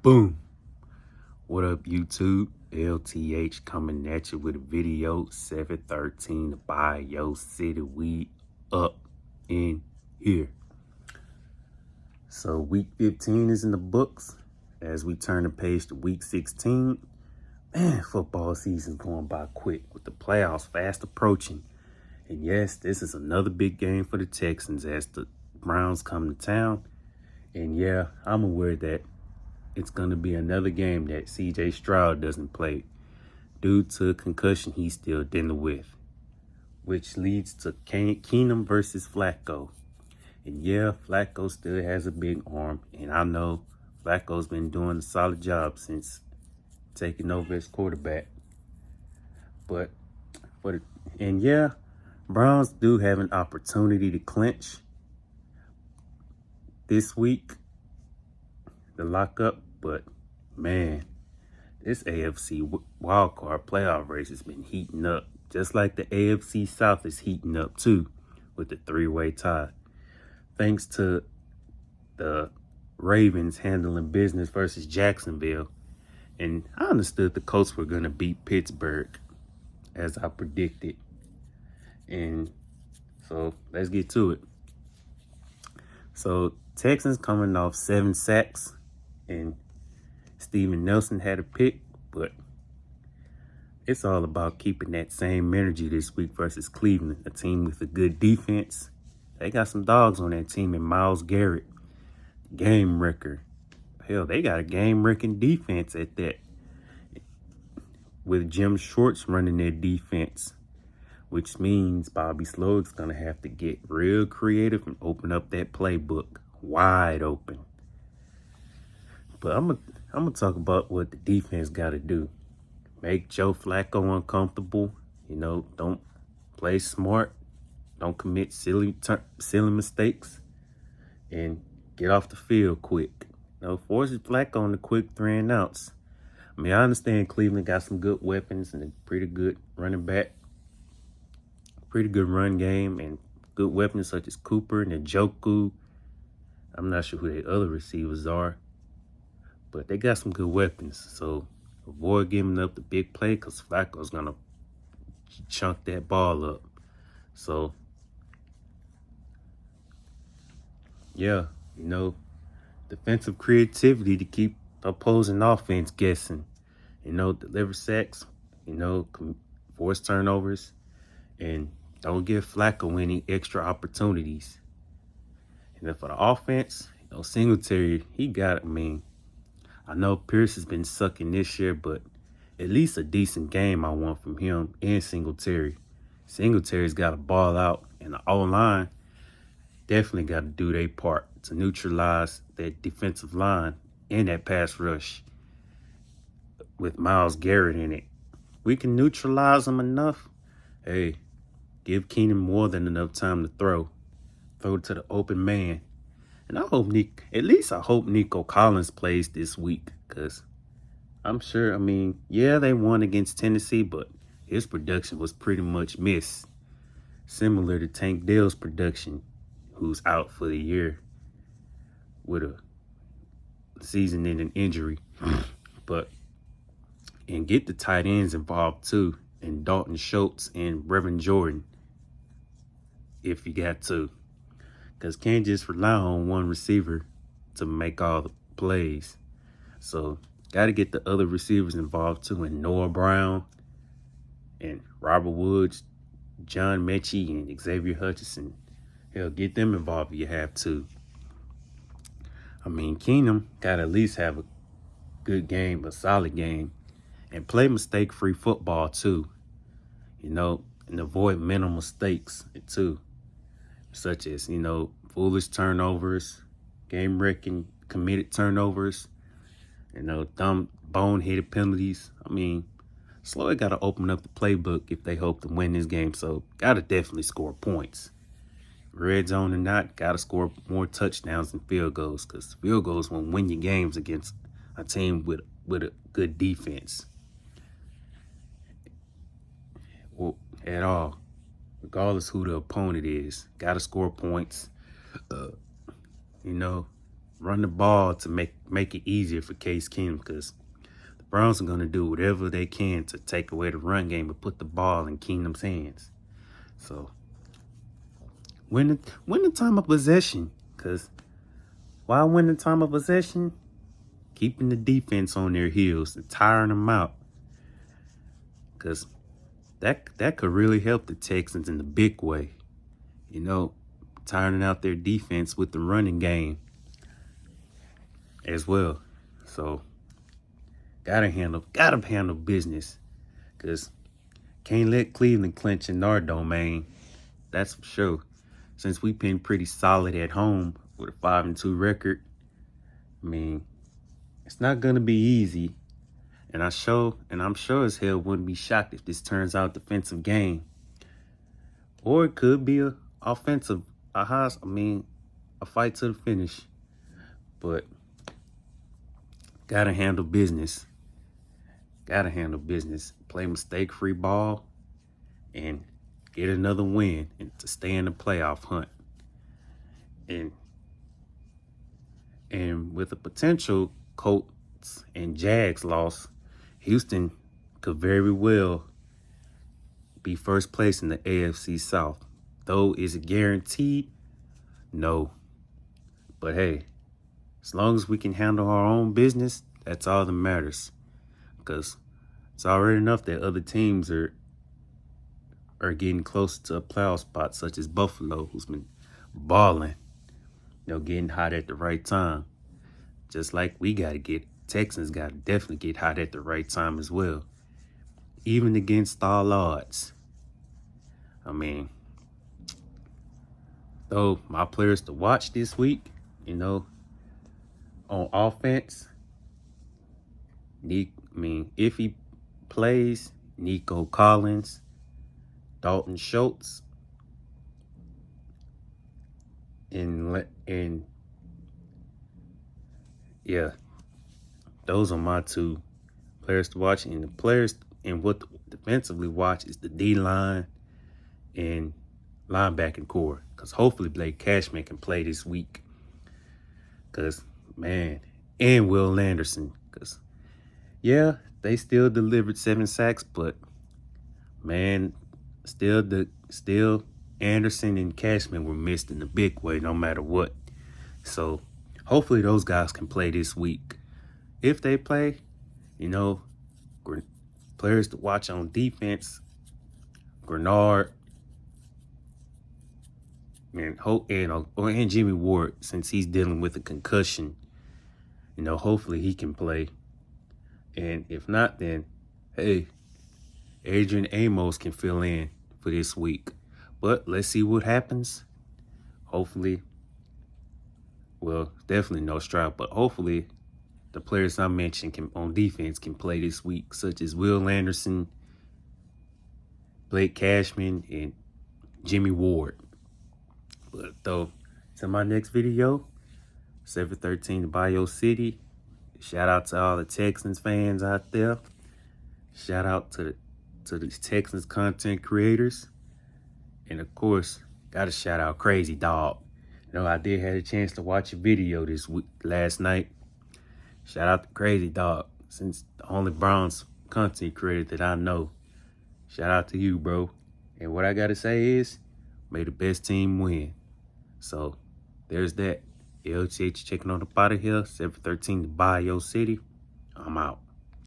Boom. What up, YouTube? LTH coming at you with a video. 713 to buy your city. We up in here. So week 15 is in the books. As we turn the page to week 16, man, football season's going by quick with the playoffs fast approaching. And yes, this is another big game for the Texans as the Browns come to town. And yeah, I'm aware that it's going to be another game that C.J. Stroud doesn't play due to a concussion he's still dealing with, which leads to Keenum versus Flacco. And yeah, Flacco still has a big arm, and I know Flacco's been doing a solid job since taking over as quarterback. And yeah, Browns do have an opportunity to clinch this week, the lockup, but man, this AFC wildcard playoff race has been heating up, just like the AFC South is heating up too, with the three-way tie. Thanks to the Ravens handling business versus Jacksonville, and I understood the Colts were going to beat Pittsburgh, as I predicted. And so let's get to it. So Texans coming off 7 sacks, and Steven Nelson had a pick, but it's all about keeping that same energy this week versus Cleveland, a team with a good defense. They got some dogs on that team, and Myles Garrett, game wrecker. Hell, they got a game-wrecking defense at that, with Jim Schwartz running their defense, which means Bobby Slowick's going to have to get real creative and open up that playbook wide open. But I'm gonna talk about what the defense got to do. Make Joe Flacco uncomfortable. Don't play smart. Don't commit silly mistakes. And get off the field quick. Force Flacco on the quick 3 and outs. I mean, I understand Cleveland got some good weapons and a pretty good running back. Pretty good run game and good weapons such as Cooper and Njoku. I'm not sure who the other receivers are, but they got some good weapons. So avoid giving up the big play because Flacco's going to chunk that ball up. So, yeah, defensive creativity to keep opposing offense guessing. Deliver sacks, force turnovers, and don't give Flacco any extra opportunities. And then for the offense, Singletary, I know Pierce has been sucking this year, but at least a decent game I want from him and Singletary. Singletary's got to ball out, and the O-line definitely got to do their part to neutralize that defensive line and that pass rush with Myles Garrett in it. We can neutralize them enough. Hey, give Keenum more than enough time to throw. Throw it to the open man. And I hope Nico Collins plays this week, because I'm sure, they won against Tennessee, but his production was pretty much missed. Similar to Tank Dell's production, who's out for the year with a season-ending injury. And get the tight ends involved too, and Dalton Schultz and Brevin Jordan, if you got to. Because can't just rely on one receiver to make all the plays. So, got to get the other receivers involved too, and Noah Brown and Robert Woods, John Mechie, and Xavier Hutchinson. Hell, get them involved if you have to. Keenum got to at least have a good game, a solid game, and play mistake-free football too. And avoid mental mistakes too, such as, foolish turnovers, game-wrecking committed turnovers, dumb boneheaded penalties. Slowick got to open up the playbook if they hope to win this game, so got to definitely score points. Red zone or not, got to score more touchdowns than field goals, because field goals won't win you games against a team with a good defense. Well, at all. Regardless who the opponent is, got to score points. run the ball to make it easier for Case Keenum, because the Browns are going to do whatever they can to take away the run game and put the ball in Keenum's hands. So win the time of possession, because while winning time of possession, keeping the defense on their heels and tiring them out, because that could really help the Texans in the big way. You know, tiring out their defense with the running game as well. So gotta handle business, because can't let Cleveland clinch in our domain. That's for sure. Since we've been pretty solid at home with a 5-2 record, I mean, it's not gonna be easy. And I'm sure as hell wouldn't be shocked if this turns out a defensive game. Or it could be a offensive, a fight to the finish. But gotta handle business. Play mistake-free ball and get another win and to stay in the playoff hunt. And with a potential Colts and Jags loss, Houston could very well be first place in the AFC South. Though, is it guaranteed? No. But hey, as long as we can handle our own business, that's all that matters. Because it's already enough that other teams are getting closer to a playoff spot, such as Buffalo, who's been balling, getting hot at the right time. Just like Texans got to definitely get hot at the right time as well. Even against all odds. I mean, though, my players to watch this week, on offense, if he plays, Nico Collins, Dalton Schultz, and yeah, those are my two players to watch. And the players and what to defensively watch is the D-line and linebacking core. Because hopefully Blake Cashman can play this week. And Will Anderson. Because, yeah, they still delivered 7 sacks, but, still Anderson and Cashman were missed in the big way no matter what. So hopefully those guys can play this week. If they play, players to watch on defense, Grenard, and Jimmy Ward, since he's dealing with a concussion, hopefully he can play. And if not, then, hey, Adrian Amos can fill in for this week. But let's see what happens. Hopefully, well, definitely no Stroud, but hopefully the players I mentioned on defense can play this week, such as Will Anderson, Blake Cashman, and Jimmy Ward. But though, to my next video, 713 to Bio City. Shout out to all the Texans fans out there. Shout out to the Texans content creators. And of course, gotta shout out Crazy Dog. I did have a chance to watch a video last night. Shout out to Crazy Dog, since the only Browns content creator that I know. Shout out to you, bro. And what I gotta say is, may the best team win. So, there's that. LTH checking on up out of here. 713 to Bio City. I'm out.